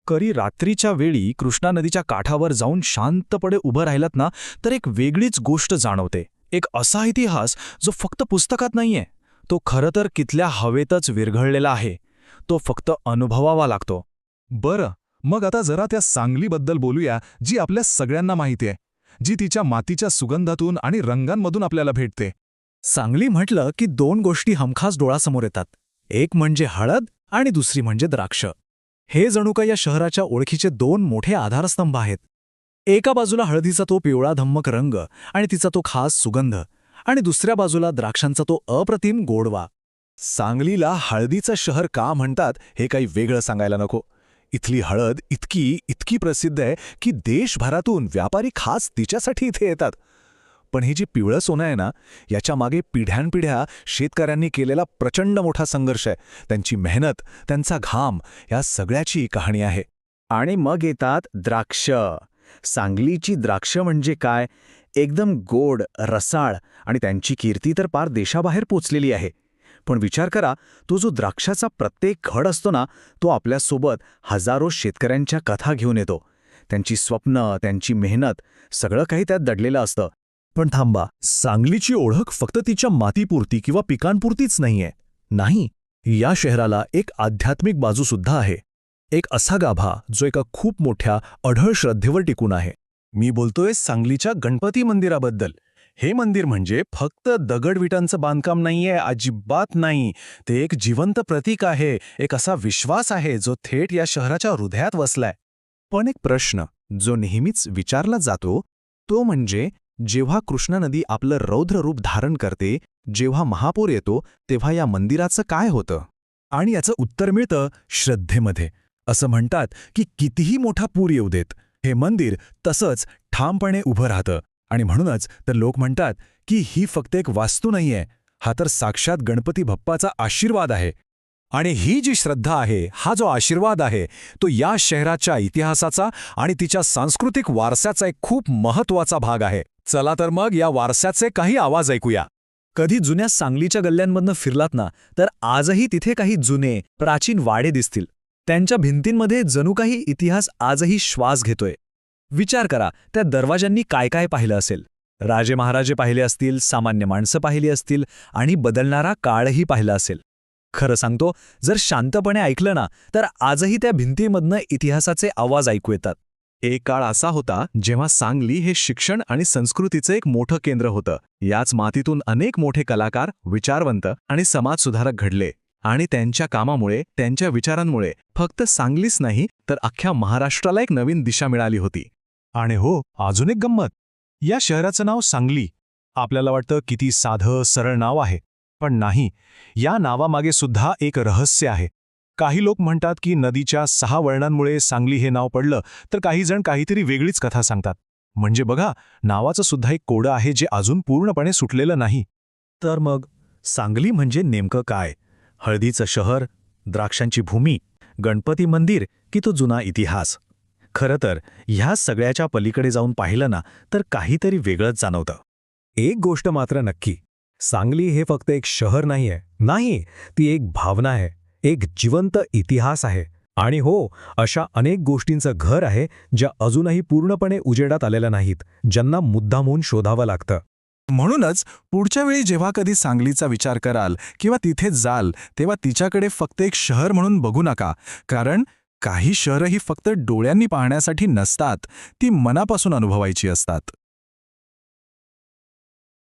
कधी रात्रीच्या वेळी कृष्णा नदीच्या काठावर जाऊन शांतपणे उभं राहिलात ना, तर एक वेगळीच गोष्ट जाणवते. एक असा इतिहास जो फक्त पुस्तकात नाहीये, तो खरं तर कितल्या हवेतच विरघळलेला आहे. तो फक्त अनुभवावा लागतो. बरं, मग आता जरा त्या सांगलीबद्दल बोलूया, जी आपल्या सगळ्यांना माहिती आहे, जी तिच्या मातीच्या सुगंधातून आणि रंगांमधून आपल्याला भेटते. सांगली म्हटलं की दोन गोष्टी हमखास डोळ्यासमोर येतात. एक म्हणजे हळद आणि दुसरी म्हणजे द्राक्ष. हे जणू काही या शहराच्या ओळखीचे दोन मोठे आधारस्तंभ आहेत. एका बाजूला हळदीचा तो पिवळा धम्मक रंग आणि तिचा तो खास सुगंध, आणि दुसऱ्या बाजूला द्राक्षांचा तो अप्रतिम गोडवा. सांगलीला हळदीचं शहर का म्हणतात हे काही वेगळं सांगायला नको. इथली हळद इतकी प्रसिद्ध आहे की देशभरातून व्यापारी खास तिच्यासाठी इथे येतात. पण हे जे पिवळं सोनं आहे ना, याच्या मागे पिढ्यानपिढ्या शेतकऱ्यांनी केलेला प्रचंड मोठा संघर्ष आहे. त्यांची मेहनत, त्यांचा घाम, या सगळ्याची कहाणी आहे. आणि मग येतात द्राक्ष. सांगलीची द्राक्ष म्हणजे काय? एकदम गोड, रसाळ, आणि त्यांची कीर्ती तर पार देशाबाहेर पोचलेली आहे. पण विचार करा, तो जो द्राक्षाचा प्रत्येक घड असतो ना, तो आपल्यासोबत हजारो शेतकऱ्यांच्या कथा घेऊन येतो. त्यांची स्वप्न, त्यांची मेहनत, सगळं काही त्यात दडलेलं असतं. पण थांबा, सांगलीची ओळख फक्त तिच्या मातीपुरती किंवा पिकांपुरतीच नाहीये. नाही, या शहराला एक आध्यात्मिक बाजूसुद्धा आहे. एक असा गाभा जो एका खूप मोठ्या अढळ श्रद्धेवर टिकून आहे. मी बोलतोय सांगलीच्या गणपती मंदिराबद्दल. हे मंदिर म्हणजे फक्त दगडविटांचं बांधकाम नाहीये, अजिबात नाही. ते एक जिवंत प्रतीक आहे, एक असा विश्वास आहे जो थेट या शहराच्या हृदयात वसलाय. पण एक प्रश्न जो नेहमीच विचारला जातो, तो म्हणजे जेव्हा कृष्णा नदी आपलं रौद्र रूप धारण करते, जेव्हा महापूर येतो, तेव्हा या मंदिराचं काय होतं? आणि याचं उत्तर मिळतं श्रद्धेमध्ये. असं म्हणतात की कितीही मोठा पूर येऊ देत, हे मंदिर तसंच ठामपणे उभं राहतं. आणि म्हणूनच तर लोक म्हणतात की ही फक्त एक वास्तू नाहीये, हा तर साक्षात गणपती बाप्पाचा आशीर्वाद आहे. आणि ही जी श्रद्धा आहे, हा जो आशीर्वाद आहे, तो या शहराच्या इतिहासाचा आणि तिच्या सांस्कृतिक वारशाचा एक खूप महत्त्वाचा भाग आहे. चला तर मग या वारशाचे काही आवाज ऐकूया. कधी जुन्या सांगलीच्या गल्ल्यांमधनं फिरलात ना, तर आजही तिथे काही जुने, प्राचीन वाडे दिसतील. त्यांच्या भिंतींमध्ये जणू काही इतिहास आजही श्वास घेतोय. विचार करा, त्या दरवाजांनी काय काय पाहिलं असेल. राजे महाराजे पाहिले असतील, सामान्य माणसं पाहिली असतील, आणि बदलणारा काळही पाहिला असेल. खरं सांगतो, जर शांतपणे ऐकलं ना, तर आजही त्या भिंतीमधनं इतिहासाचे आवाज ऐकू येतात. एक काळ असा होता जेव्हा सांगली हे शिक्षण आणि संस्कृतीचं एक मोठं केंद्र होतं. याच मातीतून अनेक मोठे कलाकार, विचारवंत आणि समाजसुधारक घडले. आणि त्यांच्या कामामुळे, त्यांच्या विचारांमुळे फक्त सांगलीच नाही, तर अख्ख्या महाराष्ट्राला एक नवीन दिशा मिळाली होती. आणि हो, अजून एक गंमत. या शहराचं नाव सांगली. आपल्याला वाटतं किती साधं सरळ नाव आहे, पण नाही. या नावामागे सुद्धा एक रहस्य आहे. काही लोक म्हणतात की नदीच्या 6 वळणांमुळे सांगली हे नाव पडलं, तर काही जण काहीतरी वेगळीच कथा सांगतात. म्हणजे बघा, नावाचं सुद्धा एक कोडं आहे जे अजून पूर्णपणे सुटलेलं नाही. तर मग सांगली म्हणजे नेमकं काय? हळदीचं शहर, द्राक्षांची भूमी, गणपती मंदिर, की तो जुना इतिहास? खरं तर ह्या सगळ्याच्या पलीकडे जाऊन पाहिलं ना, तर काहीतरी वेगळंच जाणवतं. एक गोष्ट मात्र नक्की, सांगली हे फक्त एक शहर नाहीये. नाही, ती एक भावना आहे, एक जिवंत इतिहास आहे. आणि हो, अशा अनेक गोष्टींचं घर आहे ज्या अजूनही पूर्णपणे उजेडात आलेल्या नाहीत, ज्यांना मुद्दामून शोधावं लागतं. म्हणूनच पुढच्या वेळी जेव्हा कधी सांगलीचा विचार कराल किंवा तिथे जाल, तेव्हा तिच्याकडे फक्त एक शहर म्हणून बघू नका. कारण काही शहरं ही फक्त डोळ्यांनी पाहण्यासाठी नसतात, ती मनापासून अनुभवायची असतात.